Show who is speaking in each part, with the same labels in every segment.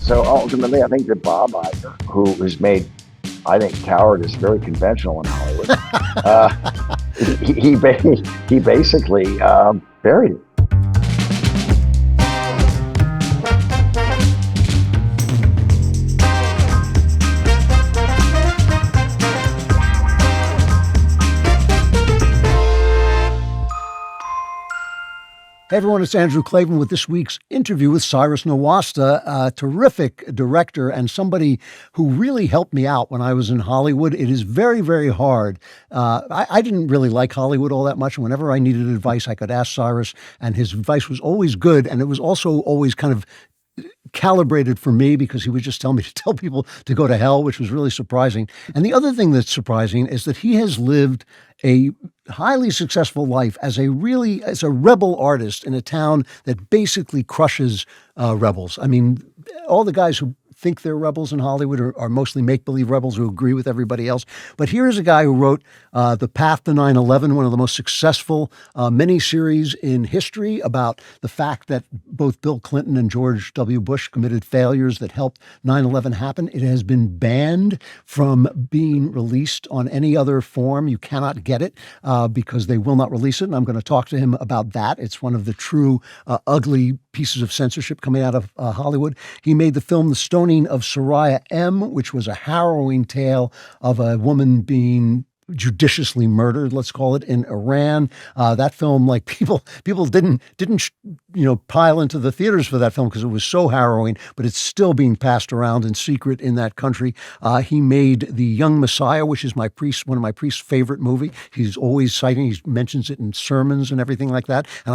Speaker 1: So ultimately, I think that Bob Iger, who has made, I think, cowardice very conventional in Hollywood, he basically buried it.
Speaker 2: Hey everyone, it's Andrew Klavan with this week's interview with Cyrus Nowrasteh, a terrific director and somebody who really helped me out when I was in Hollywood. It is very, very hard. I didn't really like Hollywood all that much. Whenever I needed advice, I could ask Cyrus, and his advice was always good, and it was also always kind of calibrated for me because he would just tell me to tell people to go to hell, which was really surprising. And the other thing that's surprising is that he has lived a highly successful life as a rebel artist in a town that basically crushes rebels. I mean, all the guys who think they're rebels in Hollywood are mostly make-believe rebels who agree with everybody else. But here's a guy who wrote The Path to 9/11, one of the most successful miniseries in history about the fact that both Bill Clinton and George W. Bush committed failures that helped 9/11 happen. It has been banned from being released on any other form. You cannot get it because they will not release it. And I'm going to talk to him about that. It's one of the true ugly pieces of censorship coming out of Hollywood. He made the film The Stoning of Soraya M., which was a harrowing tale of a woman being judiciously murdered, let's call it, in Iran. That film, like people didn't pile into the theaters for that film because it was so harrowing, but it's still being passed around in secret in that country. He made The Young Messiah, which is one of my priest's favorite movie. He's always citing, he mentions it in sermons and everything like that. And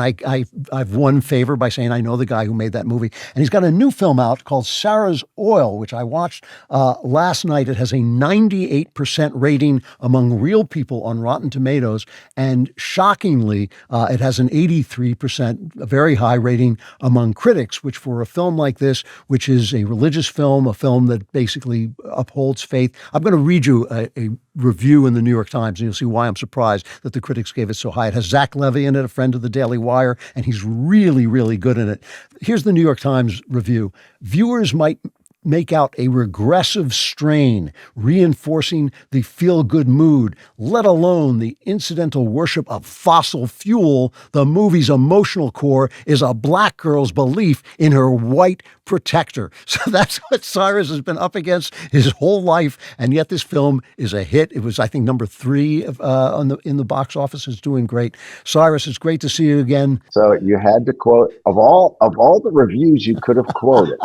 Speaker 2: I've won favor by saying I know the guy who made that movie. And he's got a new film out called Sarah's Oil, which I watched last night. It has a 98% rating among real people on Rotten Tomatoes, and shockingly, it has an 83%, a very high rating among critics, which for a film like this, which is a religious film, a film that basically upholds faith. I'm going to read you a review in the New York Times, and you'll see why I'm surprised that the critics gave it so high. It has Zach Levy in it, a friend of the Daily Wire, and he's really, really good in it. Here's the New York Times review. Viewers might make out a regressive strain, reinforcing the feel-good mood, let alone the incidental worship of fossil fuel. The movie's emotional core is a black girl's belief in her white protector. So that's what Cyrus has been up against his whole life, and yet this film is a hit. It was, I think, number 3 in the box office. It's doing great. Cyrus, it's great to see you again.
Speaker 1: So you had to quote, of all the reviews you could have quoted,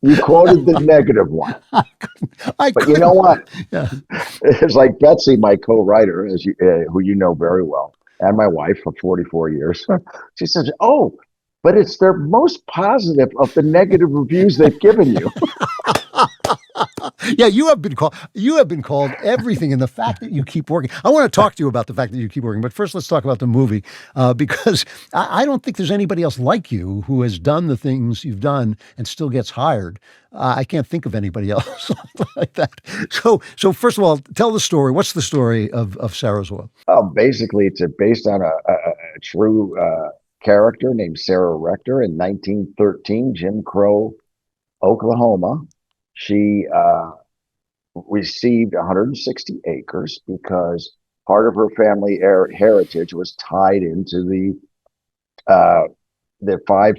Speaker 1: you quoted the negative one. But you know what?
Speaker 2: Yeah.
Speaker 1: It's like Betsy, my co-writer, who you know very well, and my wife for 44 years. She says, "Oh, but it's their most positive of the negative reviews they've given you."
Speaker 2: Yeah, you have been called everything, and the fact that you keep working. I want to talk to you about the fact that you keep working, but first let's talk about the movie, because I don't think there's anybody else like you who has done the things you've done and still gets hired. I can't think of anybody else like that. So first of all, tell the story. What's the story of Sarah's Oil?
Speaker 1: Basically, it's based on a true character named Sarah Rector in 1913, Jim Crow, Oklahoma. She received 160 acres because part of her family heritage was tied into the 5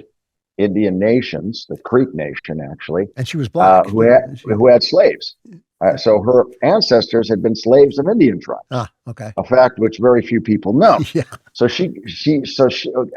Speaker 1: Indian nations, the Creek Nation, actually.
Speaker 2: And she was black.
Speaker 1: Who had slaves. So her ancestors had been slaves of Indian tribes.
Speaker 2: Ah, okay.
Speaker 1: A fact which very few people know.
Speaker 2: Yeah.
Speaker 1: So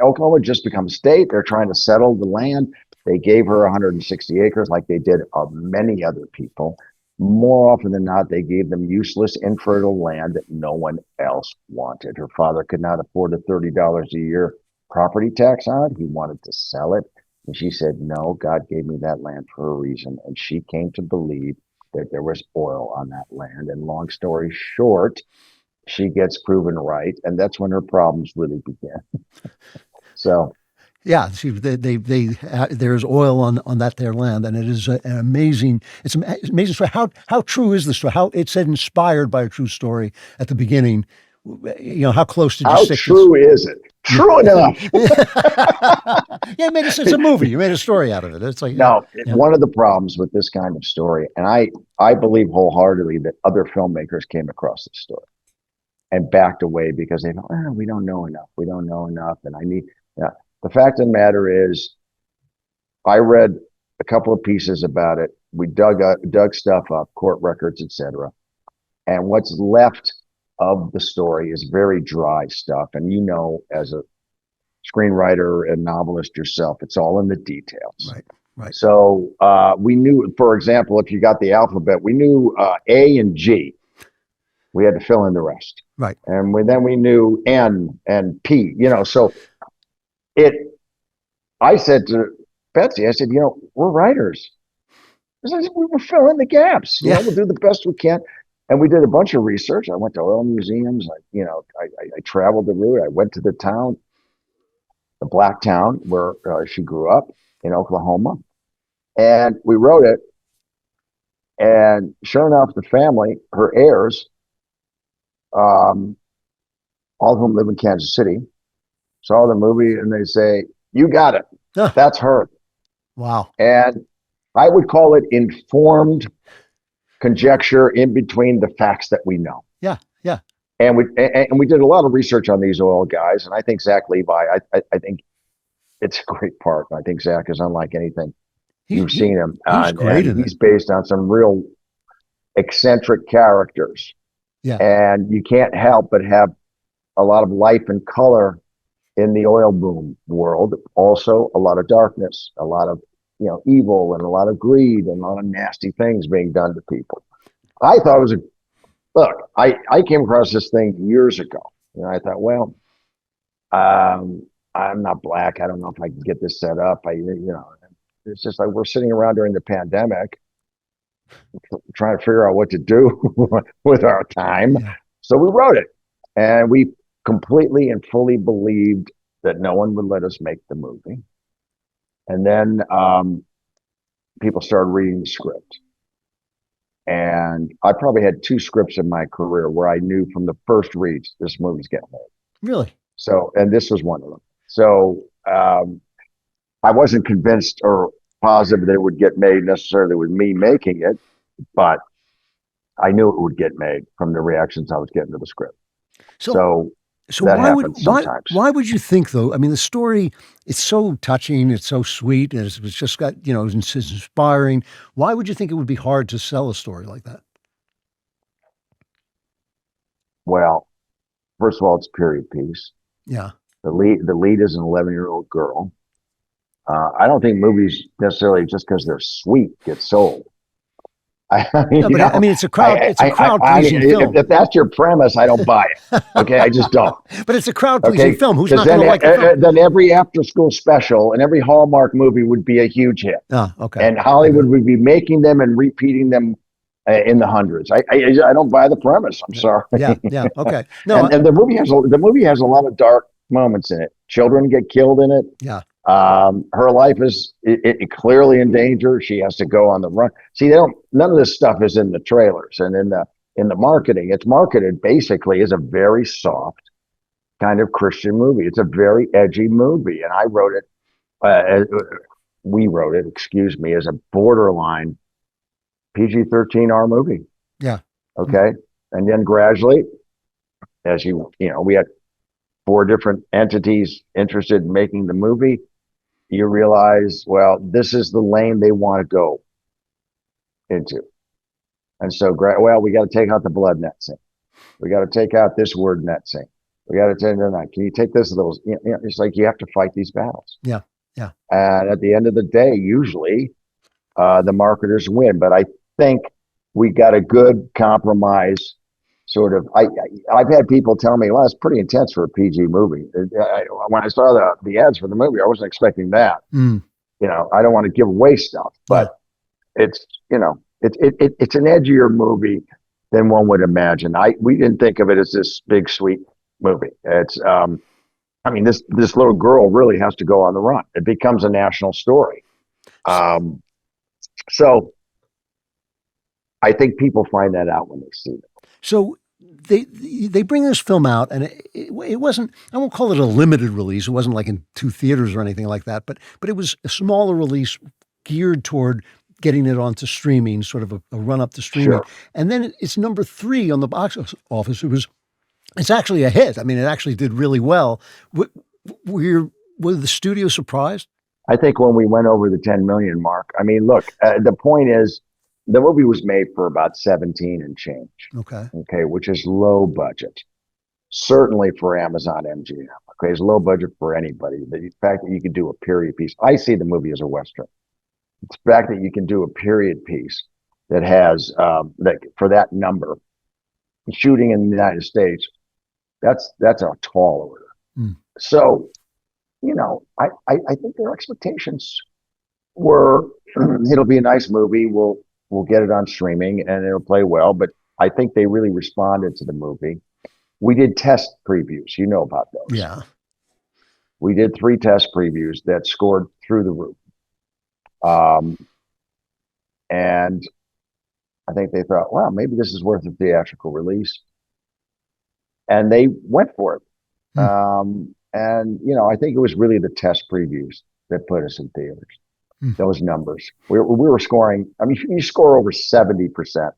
Speaker 1: Oklahoma just becomes a state. They're trying to settle the land. They gave her 160 acres like they did of many other people. More often than not, they gave them useless, infertile land that no one else wanted. Her father could not afford a $30 a year property tax on it. He wanted to sell it. And she said, no, God gave me that land for a reason. And she came to believe that there was oil on that land. And long story short, she gets proven right. And that's when her problems really begin. So...
Speaker 2: yeah, there's oil on their land, and it is an amazing. It's an amazing story. How true is the story? How it said inspired by a true story at the beginning. How close did you
Speaker 1: How
Speaker 2: stick
Speaker 1: true is it?
Speaker 2: Yeah.
Speaker 1: True enough.
Speaker 2: Yeah, it's a movie. You made a story out of it. It's like,
Speaker 1: Now,
Speaker 2: yeah,
Speaker 1: one of the problems with this kind of story, and I believe wholeheartedly that other filmmakers came across this story and backed away because they thought, we don't know enough. We don't know enough. And I need, yeah. The fact of the matter is, I read a couple of pieces about it. We dug stuff up, court records, etc. And what's left of the story is very dry stuff. And as a screenwriter and novelist yourself, it's all in the details.
Speaker 2: right, right.
Speaker 1: So we knew, for example, if you got the alphabet, we knew A and G. We had to fill in the rest.
Speaker 2: Right.
Speaker 1: And then we knew N and P, so I said to Betsy, I said, we're writers. I said, we will fill in the gaps. We'll do the best we can. And we did a bunch of research. I went to oil museums. I traveled the route. I went to the town, the black town where she grew up in Oklahoma. And we wrote it. And sure enough, the family, her heirs, all of whom live in Kansas City, saw the movie and they say, you got it.
Speaker 2: Huh.
Speaker 1: That's her.
Speaker 2: Wow.
Speaker 1: And I would call it informed conjecture in between the facts that we know.
Speaker 2: Yeah, yeah.
Speaker 1: And we did a lot of research on these oil guys, and I think Zach Levi. I think it's a great part. I think Zach is unlike anything you've seen him.
Speaker 2: He's great.
Speaker 1: And he's based on some real eccentric characters.
Speaker 2: Yeah.
Speaker 1: And you can't help but have a lot of life and color in the oil boom world. Also, a lot of darkness, a lot of evil, and a lot of greed, and a lot of nasty things being done to people. I thought it was look. I came across this thing years ago, and I thought, well, I'm not black. I don't know if I can get this set up. It's just like we're sitting around during the pandemic, trying to figure out what to do with our time.
Speaker 2: Yeah.
Speaker 1: So we wrote it, and we completely and fully believed that no one would let us make the movie. And then people started reading the script. And I probably had 2 scripts in my career where I knew from the first reads this movie's getting made.
Speaker 2: Really?
Speaker 1: So, and this was one of them. So I wasn't convinced or positive that it would get made necessarily with me making it, but I knew it would get made from the reactions I was getting to the script. So that happens sometimes.
Speaker 2: Why would you think, though? I mean, the story, it's so touching, it's so sweet, it's just got, it's inspiring. Why would you think it would be hard to sell a story like that?
Speaker 1: Well, first of all, it's a period piece.
Speaker 2: Yeah.
Speaker 1: The lead is an 11-year-old girl. I don't think movies necessarily just because they're sweet get sold.
Speaker 2: I mean, it's a crowd. It's a crowd-pleasing film.
Speaker 1: If that's your premise, I don't buy it. Okay, I just don't.
Speaker 2: But it's a crowd-pleasing film. Who's not going to like the film?
Speaker 1: Then every after-school special and every Hallmark movie would be a huge hit.
Speaker 2: Okay.
Speaker 1: And Hollywood would be making them and repeating them in the hundreds. I don't buy the premise. I'm sorry.
Speaker 2: Yeah. Okay. No,
Speaker 1: and the movie has a lot of dark moments in it. Children get killed in it.
Speaker 2: Yeah.
Speaker 1: Her life is clearly in danger. She has to go on the run. See, none of this stuff is in the trailers and in the marketing. It's marketed basically as a very soft kind of Christian movie. It's a very edgy movie, and we wrote it, excuse me, as a borderline PG-13 R movie.
Speaker 2: Yeah.
Speaker 1: Okay. And then gradually, as we had 4 different entities interested in making the movie. You realize, well, this is the lane they want to go into. And so, we got to take out the blood net scene. We got to take out this word net scene. We got to take that. Can you take this little? It's like you have to fight these battles.
Speaker 2: Yeah.
Speaker 1: And at the end of the day, usually the marketers win. But I think we got a good compromise. Sort of, I've had people tell me, well, it's pretty intense for a PG movie. When I saw the ads for the movie, I wasn't expecting that. I don't want to give away stuff, but it's it's an edgier movie than one would imagine. We didn't think of it as this big sweet movie. It's this little girl really has to go on the run. It becomes a national story. So I think people find that out when they see it.
Speaker 2: So they bring this film out, and it wasn't, I won't call it a limited release. It wasn't like in 2 theaters or anything like that, but it was a smaller release geared toward getting it onto streaming, sort of a run up to streaming.
Speaker 1: Sure.
Speaker 2: And then it's number 3 on the box office. It's actually a hit. I mean, it actually did really well. Were the studio surprised?
Speaker 1: I think when we went over the 10 million mark, I mean, look, the point is the movie was made for about 17 and change. Okay, which is low budget. Certainly for Amazon MGM. Okay, it's low budget for anybody. The fact that you can do a period piece, I see the movie as a Western. It's the fact that you can do a period piece that has that for that number, shooting in the United States, that's a tall order. So, you know, I think their expectations were it'll be a nice movie. We'll get it on streaming and it'll play well. But I think they really responded to the movie. We did test previews. You know about those.
Speaker 2: Yeah.
Speaker 1: We did 3 test previews that scored through the roof. And I think they thought, wow, maybe this is worth a theatrical release. And they went for it. And, you know, I think it was really the test previews that put us in theaters. Those numbers. We were scoring, I mean, you score over 70%,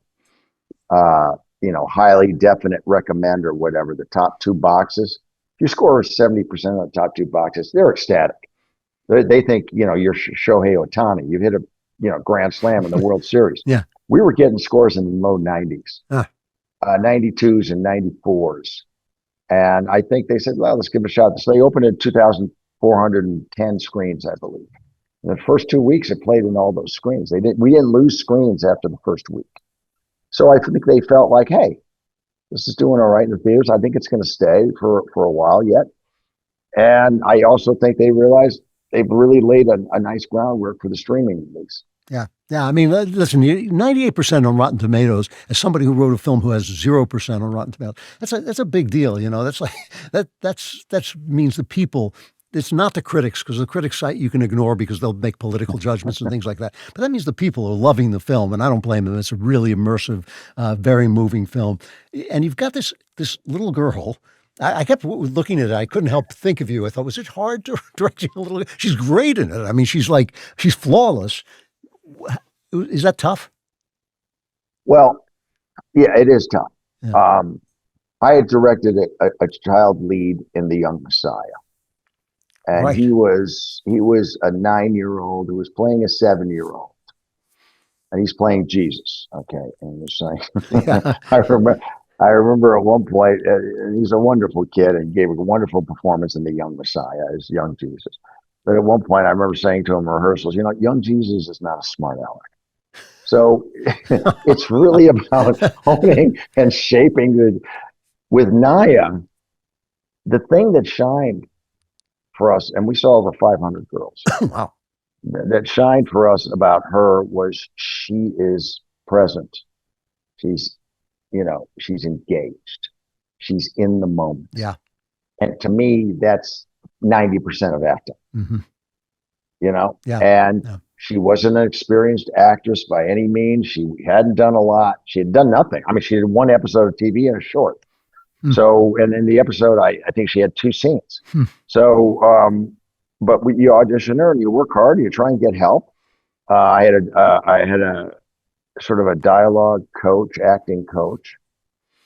Speaker 1: you know, highly definite recommend or whatever, the top 2 boxes. If you score 70% of the top 2 boxes, they're ecstatic. They think, you know, you're Shohei Ohtani. You've hit a, you know, grand slam in the World Series.
Speaker 2: Yeah.
Speaker 1: We were getting scores in the low 90s, 92s and 94s. And I think they said, well, let's give it a shot. So they opened at 2,410 screens, I believe. In the first 2 weeks, it played in all those screens. We didn't lose screens after the first week. So I think they felt like, hey, this is doing all right in the theaters. I think it's going to stay for a while yet. And I also think they realized they've really laid a nice groundwork for the streaming release.
Speaker 2: Yeah. Yeah. I mean, listen, 98% on Rotten Tomatoes, as somebody who wrote a film who has 0% on Rotten Tomatoes, that's a big deal. You know, that's like, that means the people, it's not the critics, because the critics site you can ignore because they'll make political judgments and things like that. But that means the people are loving the film, and I don't blame them. It's a really immersive, very moving film. And you've got this little girl. I kept looking at it. I couldn't help think of you. I thought, was it hard to direct you a little? She's great in it. I mean, she's flawless. Is that tough?
Speaker 1: Well, yeah, it is tough.
Speaker 2: Yeah.
Speaker 1: I had directed a child lead in The Young Messiah. And
Speaker 2: Right.
Speaker 1: he was a 9-year-old who was playing a 7-year-old. And he's playing Jesus. Okay. And he's saying,
Speaker 2: Yeah.
Speaker 1: I remember at one point, he's a wonderful kid and gave a wonderful performance in The Young Messiah as young Jesus. But at one point, I remember saying to him in rehearsals, you know, young Jesus is not a smart aleck. So it's really about honing and shaping with Naya, the thing that shined for us, and we saw over 500 girls.
Speaker 2: Wow.
Speaker 1: That shined for us about her was she is present. She's, you know, she's engaged. She's in the moment.
Speaker 2: Yeah.
Speaker 1: And to me, that's 90% of acting.
Speaker 2: Mm-hmm.
Speaker 1: You know?
Speaker 2: Yeah.
Speaker 1: And
Speaker 2: Yeah.
Speaker 1: she wasn't an experienced actress by any means. She hadn't done a lot. She had done nothing. I mean, she did 1 episode of TV and a short. So, and in the episode, I think she had 2 scenes. So, but you audition her and you work hard. You try and get help. I had a sort of a dialogue coach, acting coach,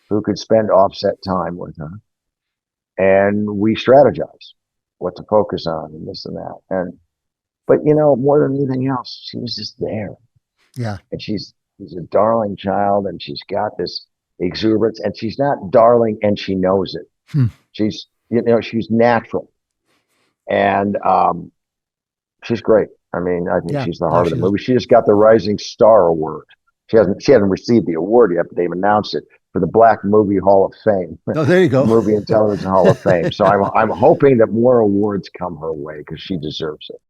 Speaker 1: who could spend offset time with her, and we strategized what to focus on and this and that. But you know, more than anything else, she was just there.
Speaker 2: Yeah.
Speaker 1: And she's a darling child, and she's got this exuberance, and she's not darling and she knows it. She's, you know, she's natural, and she's great. I mean, I think she's the heart of the movie. She just got the Rising Star Award. She hasn't received the award yet, but they've announced it for the Black Movie Hall of Fame.
Speaker 2: Oh, there you go.
Speaker 1: Movie and Television Hall of Fame. So I'm hoping that more awards come her way because she deserves it.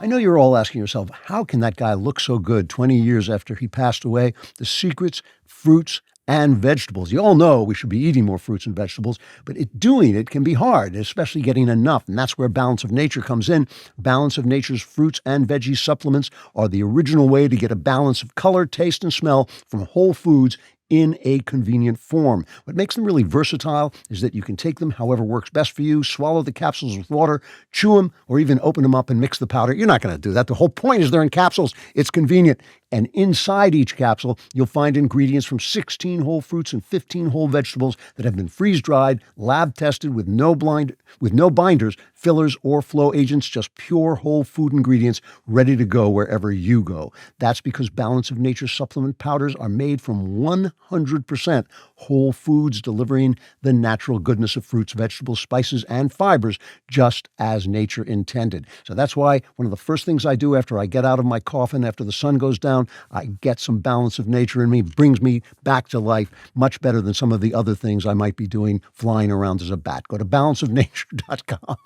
Speaker 2: I know you're all asking yourself, how can that guy look so good 20 years after he passed away? The secrets, fruits, and vegetables. You all know we should be eating more fruits and vegetables, but doing it can be hard, especially getting enough. And that's where Balance of Nature comes in. Balance of Nature's fruits and veggie supplements are the original way to get a balance of color, taste, and smell from whole foods in a convenient form. What makes them really versatile is that you can take them however works best for you, swallow the capsules with water, chew them, or even open them up and mix the powder. You're not going to do that. The whole point is they're in capsules. It's convenient. And inside each capsule, you'll find ingredients from 16 whole fruits and 15 whole vegetables that have been freeze-dried, lab-tested with no binders, fillers, or flow agents, just pure whole food ingredients ready to go wherever you go. That's because Balance of Nature supplement powders are made from 100% whole foods, delivering the natural goodness of fruits, vegetables, spices, and fibers, just as nature intended. So that's why one of the first things I do after I get out of my coffin, after the sun goes down, I get some Balance of Nature in me, brings me back to life much better than some of the other things I might be doing flying around as a bat. Go to balanceofnature.com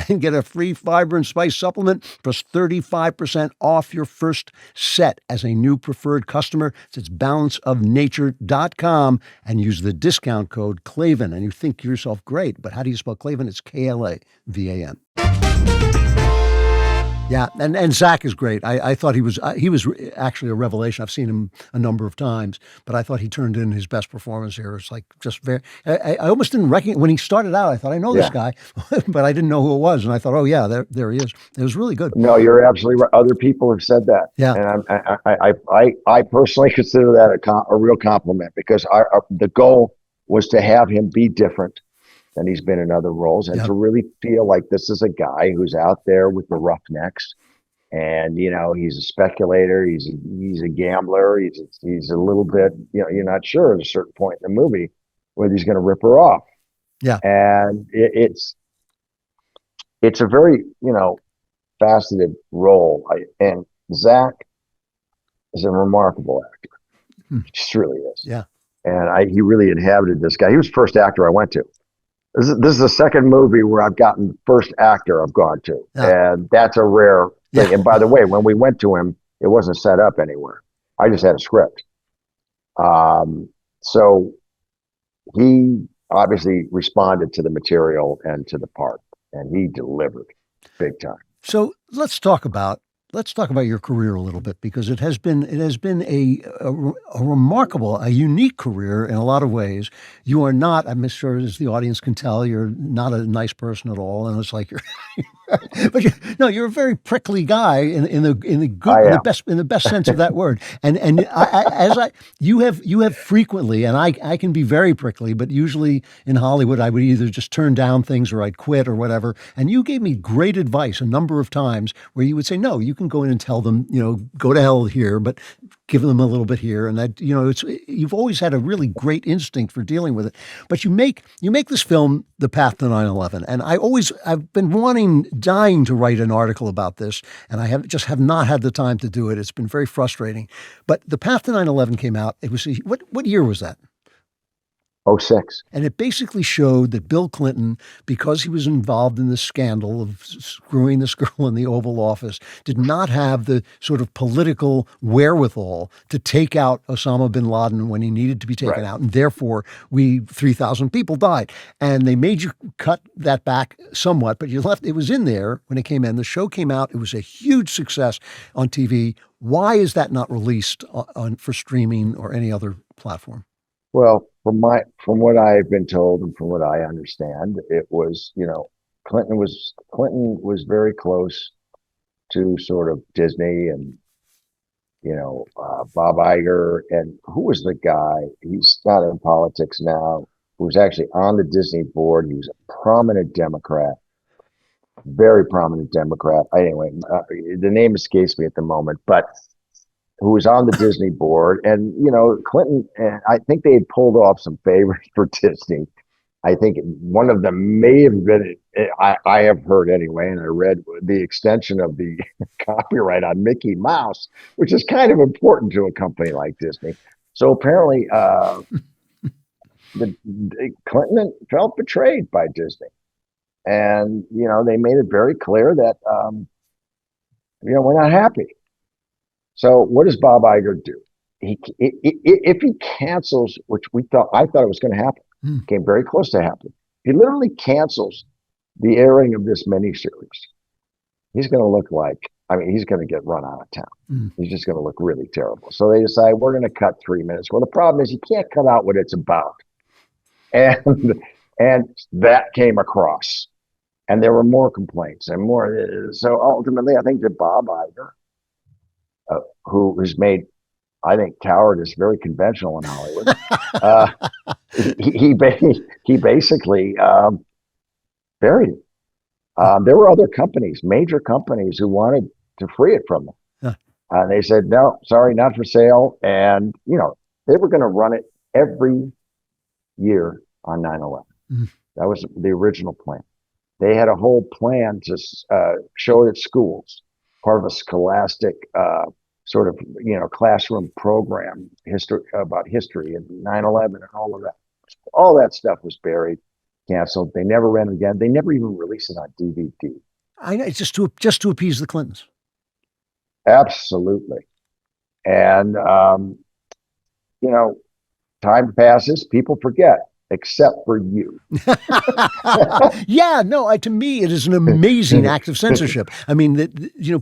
Speaker 2: and get a free fiber and spice supplement plus 35% off your first set as a new preferred customer. It's balanceofnature.com and use the discount code Klavan. And you think to yourself, great, but how do you spell Klavan? It's Klavan. Yeah, and Zach is great. I thought he was actually a revelation. I've seen him a number of times, but I thought he turned in his best performance here. It's like just very. I almost didn't recognize when he started out. I thought I know this guy, but I didn't know who it was, and I thought, oh yeah, there he is. It was really good.
Speaker 1: No, you're absolutely right. Other people have said that.
Speaker 2: Yeah,
Speaker 1: and I personally consider that a real compliment because the goal was to have him be different than he's been in other roles, and to really feel like this is a guy who's out there with the roughnecks, and he's a speculator, he's a gambler, he's a little bit, you're not sure at a certain point in the movie whether he's going to rip her off.
Speaker 2: Yeah,
Speaker 1: and it's a very faceted role, and Zach is a remarkable actor. He just really is.
Speaker 2: Yeah,
Speaker 1: and he really inhabited this guy. He was the first actor I went to. This is the second movie where I've gotten the first actor I've gone to. And that's a rare thing. And by the way, when we went to him, it wasn't set up anywhere. I just had a script. So he obviously responded to the material and to the part, and he delivered big time.
Speaker 2: So let's talk about your career a little bit, because it has been a remarkable, a unique career in a lot of ways. You are not, I'm sure as the audience can tell, you're not a nice person at all, and it's like you're but you're a very prickly guy in the good, in the best sense of that word. And you have frequently, and I can be very prickly, but usually in Hollywood I would either just turn down things or I'd quit or whatever. And you gave me great advice a number of times where you would say, no, you can go in and tell them, go to hell here, but give them a little bit here. And that, you've always had a really great instinct for dealing with it. But you make this film, The Path to 9/11. And I've been dying to write an article about this, and I have not had the time to do it. It's been very frustrating. But The Path to 9/11 came out. It was, what year was that?
Speaker 1: 2006.
Speaker 2: And it basically showed that Bill Clinton, because he was involved in the scandal of screwing this girl in the Oval Office, did not have the sort of political wherewithal to take out Osama bin Laden when he needed to be taken out. And therefore, 3,000 people died. And they made you cut that back somewhat, but it was in there when it came in. The show came out. It was a huge success on TV. Why is that not released for streaming or any other platform?
Speaker 1: Well, from what I've been told and from what I understand, it was, Clinton was very close to sort of Disney and, Bob Iger, and who was the guy? He's not in politics now, who was actually on the Disney board. He was a prominent Democrat, very prominent Democrat. Anyway, the name escapes me at the moment, but who was on the Disney board. And, Clinton, I think they had pulled off some favors for Disney. I think one of them may have been, I have heard anyway, and I read the extension of the copyright on Mickey Mouse, which is kind of important to a company like Disney. So apparently Clinton felt betrayed by Disney. And, they made it very clear that, we're not happy. So what does Bob Iger do? If he cancels, which I thought it was going to happen, came very close to happening. He literally cancels the airing of this miniseries. He's going to look like I mean, he's going to get run out of town.
Speaker 2: Mm.
Speaker 1: He's just going to look really terrible. So they decide we're going to cut 3 minutes. Well, the problem is you can't cut out what it's about. And that came across. And there were more complaints and more. So ultimately, I think that Bob Iger, who has made, I think, cowardice very conventional in Hollywood, uh, he basically buried it. There were other companies, major companies, who wanted to free it from them. They said, no, sorry, not for sale. And, they were going to run it every year on 9/11. Mm. That was the original plan. They had a whole plan to show it at schools, part of a scholastic sort of, classroom program about history and 9/11 and all of that. All that stuff was buried, canceled. They never ran it again. They never even released it on DVD.
Speaker 2: I know, it's just to appease the Clintons.
Speaker 1: Absolutely. And, time passes, people forget, except for you.
Speaker 2: Yeah, no, to me, it is an amazing act of censorship. I mean,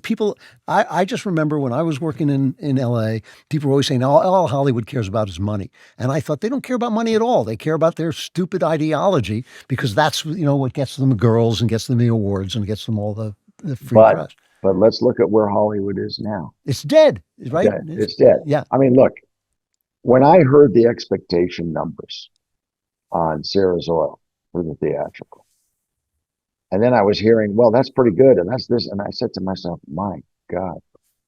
Speaker 2: people, I just remember when I was working in LA, people were always saying, all Hollywood cares about is money. And I thought, they don't care about money at all. They care about their stupid ideology, because that's, what gets them girls and gets them the awards and gets them all the free press.
Speaker 1: But let's look at where Hollywood is now.
Speaker 2: It's dead, right?
Speaker 1: It's dead.
Speaker 2: Yeah.
Speaker 1: I mean, look, when I heard the expectation numbers on Sarah's Oil for the theatrical, and then I was hearing, well, that's pretty good, and that's this, and I said to myself, my God,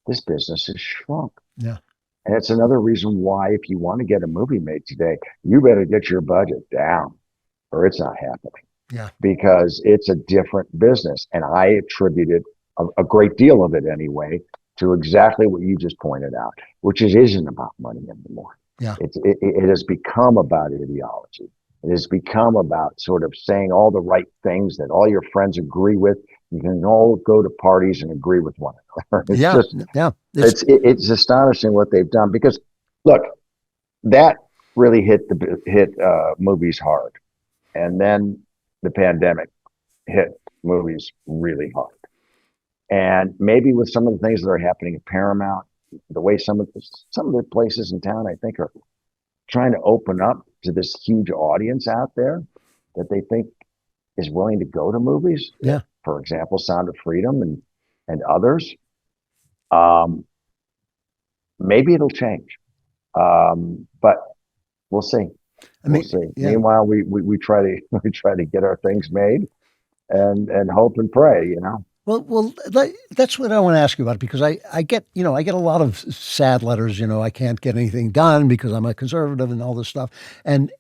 Speaker 1: this business has shrunk.
Speaker 2: Yeah.
Speaker 1: And it's another reason why, if you want to get a movie made today, you better get your budget down, or it's not happening.
Speaker 2: Yeah.
Speaker 1: Because it's a different business. And I attributed a great deal of it anyway to exactly what you just pointed out, which isn't about money anymore.
Speaker 2: Yeah.
Speaker 1: It has become about ideology. It has become about sort of saying all the right things that all your friends agree with. You can all go to parties and agree with one another. It's astonishing what they've done, because, look, that really hit movies hard, and then the pandemic hit movies really hard. And maybe with some of the things that are happening at Paramount, the way some of the places in town, I think, are trying to open up to this huge audience out there that they think is willing to go to movies.
Speaker 2: Yeah.
Speaker 1: For example, Sound of Freedom and others. Maybe it'll change. But we'll see. We'll see. Yeah. Meanwhile, we try to get our things made and hope and pray,
Speaker 2: Well, that's what I want to ask you about, because I get a lot of sad letters. I can't get anything done because I'm a conservative and all this stuff. And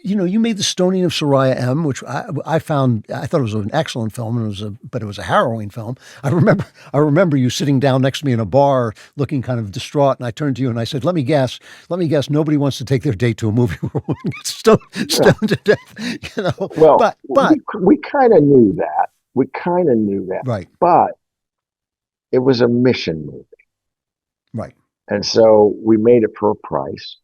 Speaker 2: you made The Stoning of Soraya M., which I thought it was an excellent film, and but it was a harrowing film. I remember you sitting down next to me in a bar, looking kind of distraught, and I turned to you and I said, "Let me guess, nobody wants to take their date to a movie where one gets stoned to death."
Speaker 1: Well, but we kind of knew that. We kind of knew that,
Speaker 2: right?
Speaker 1: But it was a mission movie,
Speaker 2: right?
Speaker 1: And so we made it for a price,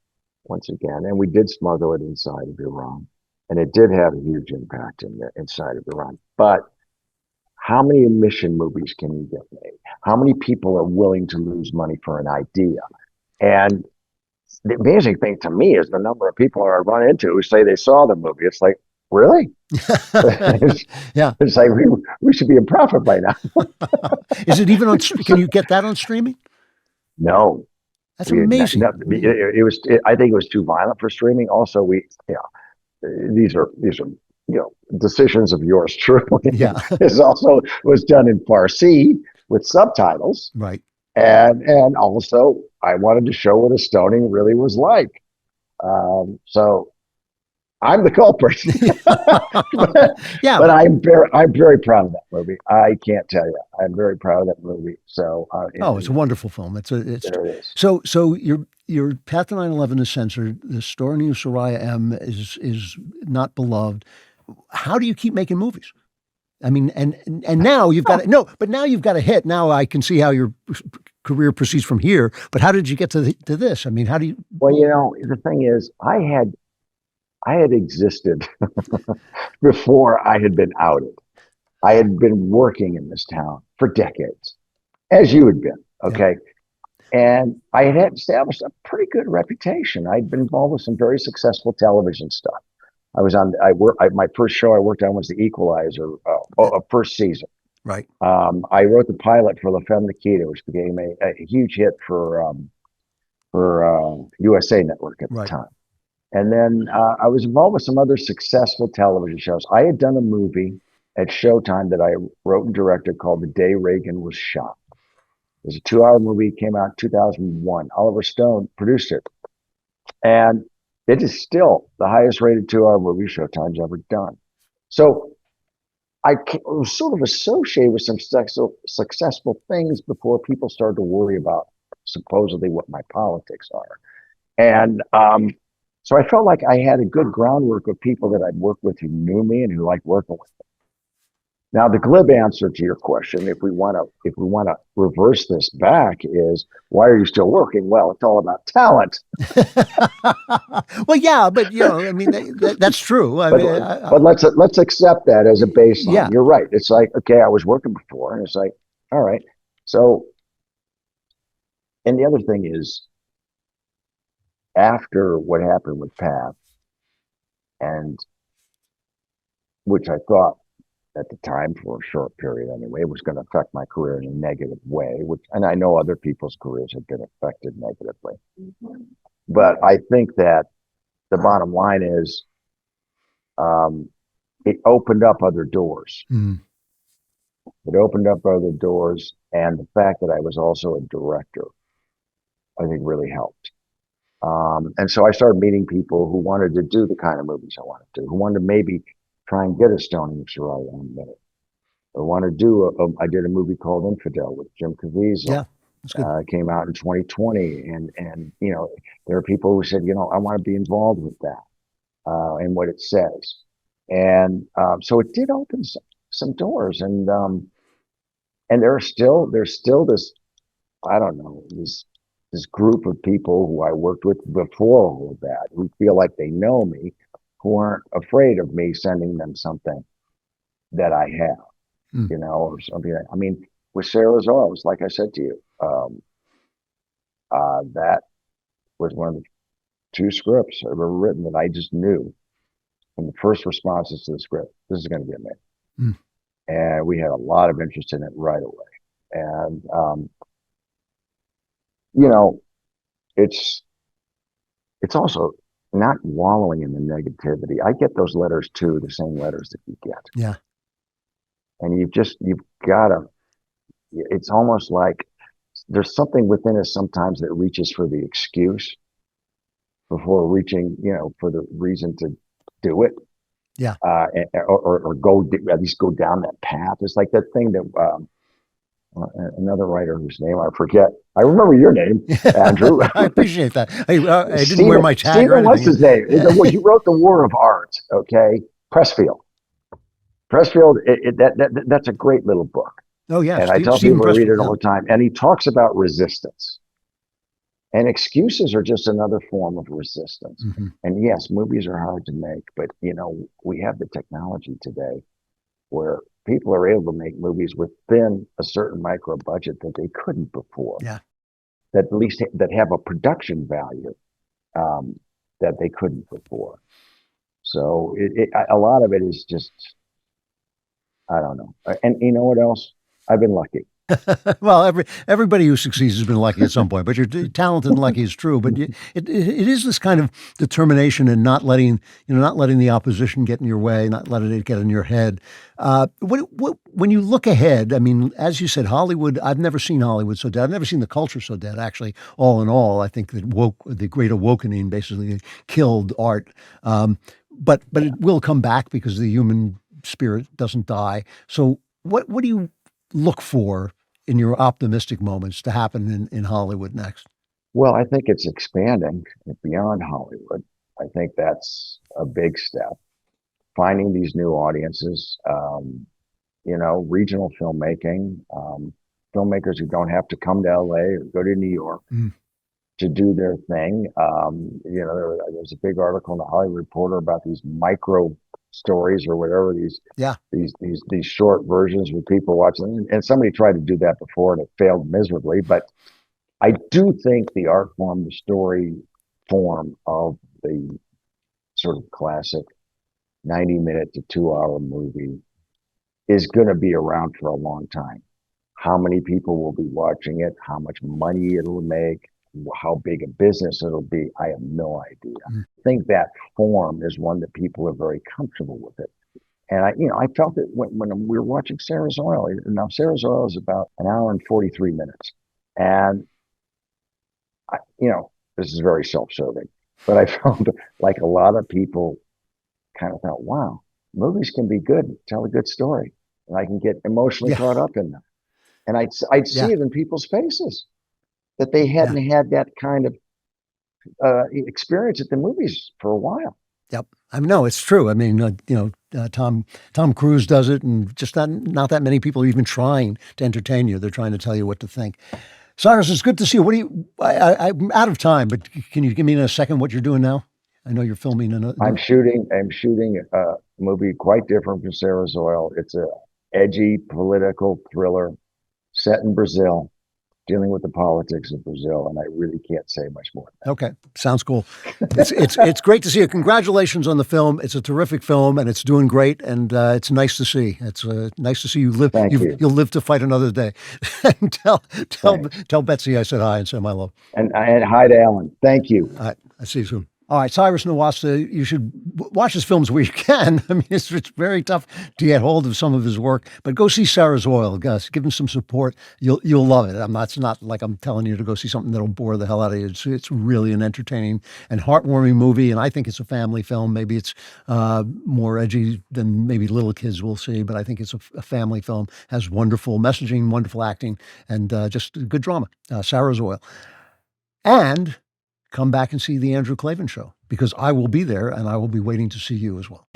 Speaker 1: once again, and we did smuggle it inside of Iran, and it did have a huge impact inside of Iran. But how many mission movies can you get made? How many people are willing to lose money for an idea? And the amazing thing to me is the number of people I run into who say they saw the movie. It's like, really?
Speaker 2: Yeah.
Speaker 1: It's like we should be in profit by now.
Speaker 2: Is it even on? Can you get that on streaming?
Speaker 1: No.
Speaker 2: That's amazing.
Speaker 1: I think it was too violent for streaming. Also, these are decisions of yours truly.
Speaker 2: Yeah.
Speaker 1: This also was done in Farsi with subtitles.
Speaker 2: Right.
Speaker 1: And also, I wanted to show what a stoning really was like. So I'm the culprit. But I'm very proud of that movie. I can't tell you. I'm very proud of that movie. So
Speaker 2: it's a wonderful film. There it is. So your Path to 9/11 is censored. The Stoning of Soraya M. is not beloved. How do you keep making movies? I mean, and now you've got but now you've got a hit. Now I can see how your career proceeds from here. But how did you get to this? I mean, how do you?
Speaker 1: Well, the thing is, I had existed before I had been outed. I had been working in this town for decades. as you had been.
Speaker 2: Yeah.
Speaker 1: Okay. And I had established a pretty good reputation. I'd been involved with some very successful television stuff. My first show I worked on was The Equalizer, first season.
Speaker 2: Right.
Speaker 1: I wrote the pilot for La Femme Nikita, which became a huge hit for USA Network at the
Speaker 2: Right.
Speaker 1: time. And then I was involved with some other successful television shows. I had done a movie at Showtime that I wrote and directed called The Day Reagan Was Shot. It was a 2-hour movie, came out in 2001. Oliver Stone produced it. And it is still the highest rated 2-hour movie Showtime's ever done. So I was sort of associated with some successful things before people started to worry about supposedly what my politics are. And so I felt like I had a good groundwork of people that I'd worked with who knew me and who liked working with me. Now, the glib answer to your question, if we want to reverse this back, is why are you still working? Well, it's all about talent.
Speaker 2: Well, yeah, but I mean, that's true. I
Speaker 1: But
Speaker 2: mean,
Speaker 1: but let's accept that as a baseline.
Speaker 2: yeah,
Speaker 1: You're right. It's like, okay, I was working before, and it's like, all right. So, and the other thing is, after what happened with Path, and which I thought at the time for a short period anyway, was going to affect my career in a negative way, and I know other people's careers have been affected negatively. But I think that the bottom line is it opened up other doors.
Speaker 2: Mm.
Speaker 1: It opened up other doors. And the fact that I was also a director, I think really helped. And so I started meeting people who wanted to do the kind of movies I wanted to do, who wanted to maybe try and get a Stone Soraya on minute. I want to do I did a movie called Infidel with Jim Caviezel.
Speaker 2: Yeah, that's good.
Speaker 1: Came out in 2020, and there are people who said, I want to be involved with that and what it says, and so it did open some doors, and there's still this, I don't know, this group of people who I worked with before all of that, who feel like they know me, who aren't afraid of me sending them something that I have. Or something. I mean, with Sarah's Oils, like I said to you, that was one of the 2 scripts I've ever written that I just knew from the first responses to the script, this is going to get made. And we had a lot of interest in it right away. And, it's also not wallowing in the negativity. I get those letters too, the same letters that you get.
Speaker 2: Yeah.
Speaker 1: And you've got to, it's almost like there's something within us sometimes that reaches for the excuse before reaching, for the reason to do it.
Speaker 2: Yeah.
Speaker 1: Or go, at least go down that path. It's like that thing that another writer whose name I forget. I remember your name, Andrew.
Speaker 2: I appreciate that. I didn't wear my tag or anything.
Speaker 1: What's his name? He wrote The War of Art, okay? Pressfield, that's a great little book.
Speaker 2: Oh, yeah.
Speaker 1: And I tell people to read it all the time. And he talks about resistance. And excuses are just another form of resistance.
Speaker 2: Mm-hmm.
Speaker 1: And yes, movies are hard to make, but we have the technology today where people are able to make movies within a certain micro budget that they couldn't before.
Speaker 2: Yeah.
Speaker 1: That at least that have a production value that they couldn't before. So a lot of it is just, I don't know. And you know what else? I've been lucky.
Speaker 2: Well, everybody who succeeds has been lucky at some point, but you're talented and lucky is true. But it is this kind of determination and not letting the opposition get in your way, not letting it get in your head. When you look ahead, I mean, as you said, Hollywood. I've never seen Hollywood so dead. I've never seen the culture so dead. Actually, all in all, I think that the Great Awakening basically killed art. But it will come back because the human spirit doesn't die. So what do you look for in your optimistic moments to happen in Hollywood next?
Speaker 1: Well, I think it's expanding beyond Hollywood. I think that's a big step. Finding these new audiences, regional filmmaking, filmmakers who don't have to come to LA or go to New York to do their thing. There was a big article in the Hollywood Reporter about these micro stories or whatever,
Speaker 2: Yeah.
Speaker 1: these short versions with people watching. And somebody tried to do that before and it failed miserably. But I do think the art form, the story form of the sort of classic 90-minute to 2 hour movie is going to be around for a long time. How many people will be watching it, how much money it'll make, how big a business it'll be, I have no idea. I think that form is one that people are very comfortable with it. And I felt it when we were watching Sarah's Oil. Now, Sarah's Oil is about an hour and 43 minutes. And, this is very self-serving, but I felt like a lot of people kind of thought, wow, movies can be good, tell a good story. And I can get emotionally
Speaker 2: Yeah.
Speaker 1: caught up in them. And I'd see
Speaker 2: Yeah.
Speaker 1: it in people's faces that they hadn't had that kind of experience at the movies for a while.
Speaker 2: Yep. I mean, no, it's true. I mean, Tom Cruise does it, and just not that many people are even trying to entertain you. They're trying to tell you what to think. Cyrus, it's good to see you. What do you? I'm out of time, but can you give me in a second what you're doing now? I know you're filming another.
Speaker 1: I'm shooting a movie quite different from Sarah's Oil. It's a edgy political thriller set in Brazil, dealing with the politics of Brazil, and I really can't say much more.
Speaker 2: Okay, sounds cool. It's great to see you. Congratulations on the film. It's a terrific film, and it's doing great. And it's nice to see. It's nice to see you live.
Speaker 1: Thank you.
Speaker 2: You'll live to fight another day. And tell Betsy I said hi and send my love.
Speaker 1: And hi to Ellen. Thank you.
Speaker 2: All right, I'll see you soon. All right, Cyrus Nowrasteh, you should watch his films where you can. I mean, it's very tough to get hold of some of his work, but go see Sarah's Oil, guys. Give him some support. You'll love it. It's not like I'm telling you to go see something that'll bore the hell out of you. It's really an entertaining and heartwarming movie, and I think it's a family film. Maybe it's more edgy than maybe little kids will see, but I think it's a family film. Has wonderful messaging, wonderful acting, and just good drama. Sarah's Oil. And come back and see the Andrew Klavan Show, because I will be there and I will be waiting to see you as well.